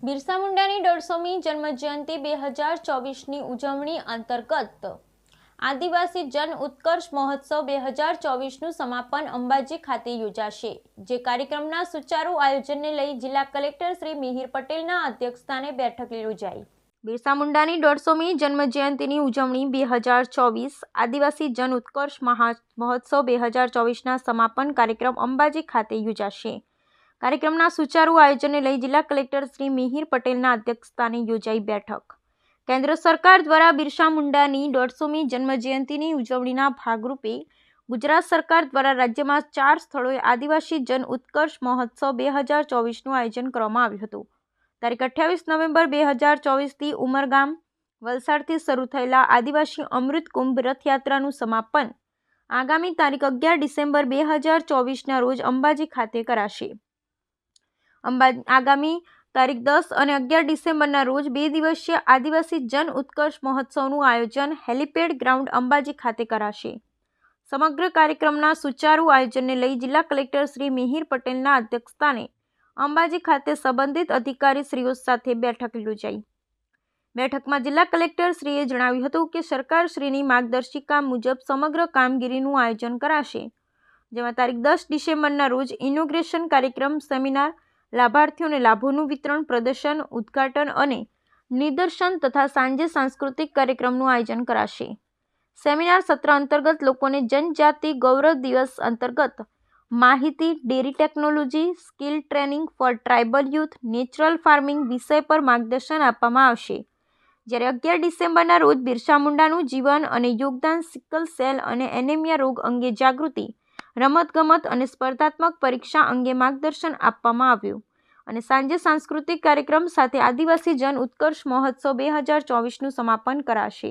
બિરસા મુંડાની 150મી જન્મજયંતિ 2024ની ઉજવણી અંતર્ગત આદિવાસી જન ઉત્કર્ષ મહોત્સવ 2024નું સમાપન અંબાજી ખાતે યોજાશે। જે કાર્યક્રમના સુચારુ આયોજનને લઈ જિલ્લા કલેક્ટર શ્રી મિહિર પટેલના અધ્યક્ષસ્થાને બેઠક યોજાઈ। બિરસા મુંડાની 150મી જન્મજયંતિની ઉજવણી 2024 આદિવાસી જન ઉત્કર્ષ મહોત્સવ 2024ના સમાપન કાર્યક્રમ અંબાજી ખાતે યોજાશે। કાર્યક્રમના સુચારુ આયોજનને લઈ જિલ્લા કલેક્ટર શ્રી મિહિર પટેલના અધ્યક્ષસ્થાને યોજાઈ બેઠક। કેન્દ્ર સરકાર દ્વારા બિરસા મુંડાની 150મી જન્મજયંતિની ઉજવણીના ભાગરૂપે ગુજરાત સરકાર દ્વારા રાજ્યમાં 4 સ્થળોએ આદિવાસી જન ઉત્કર્ષ મહોત્સવ 2024નું આયોજન કરવામાં આવ્યું હતું। તારીખ 28 નવેમ્બર 2024થી ઉમરગામ વલસાડથી શરૂ થયેલા આદિવાસી અમૃત કુંભ રથયાત્રાનું સમાપન આગામી તારીખ 11 ડિસેમ્બર 2024ના રોજ અંબાજી ખાતે કરાશે। આગામી તારીખ 10 અને 11 ડિસેમ્બરના રોજ 2 દિવસીય આદિવાસી જન ઉત્કર્ષ મહોત્સવનું આયોજન હેલીપેડ ગ્રાઉન્ડ અંબાજી ખાતે કરાશે। સમગ્ર કાર્યક્રમના સુચારુ આયોજનને લઈ જિલ્લા કલેક્ટર શ્રી મિહિર પટેલના અધ્યક્ષસ્થાને અંબાજી ખાતે સંબંધિત અધિકારીશ્રીઓ સાથે બેઠક યોજાઈ। બેઠકમાં જિલ્લા કલેક્ટર શ્રીએ જણાવ્યું હતું કે સરકારશ્રીની માર્ગદર્શિકા મુજબ સમગ્ર કામગીરીનું આયોજન કરાશે, જેમાં તારીખ 10 ડિસેમ્બરના રોજ ઇનોગ્રેશન કાર્યક્રમ, સેમિનાર, લાભાર્થીઓને લાભોનું વિતરણ, પ્રદર્શન, ઉદ્ઘાટન અને નિદર્શન તથા સાંજે સાંસ્કૃતિક કાર્યક્રમનું આયોજન કરાશે। સેમિનાર સત્ર અંતર્ગત લોકોને જનજાતિ ગૌરવ દિવસ અંતર્ગત માહિતી, dairy technology, skill training four tribal youth, natural farming વિષય પર માર્ગદર્શન આપવામાં આવશે। જ્યારે 11 ડિસેમ્બરના રોજ બિરસા મુંડાનું જીવન અને યોગદાન, સિકલ સેલ અને એનેમિયા રોગ અંગે જાગૃતિ, રમતગમત અને સ્પર્ધાત્મક પરીક્ષા અંગે માર્ગદર્શન આપવામાં આવ્યું અને સાંજે સાંસ્કૃતિક કાર્યક્રમ સાથે આદિવાસી જન ઉત્કર્ષ મહોત્સવ 2024નું સમાપન કરાશે।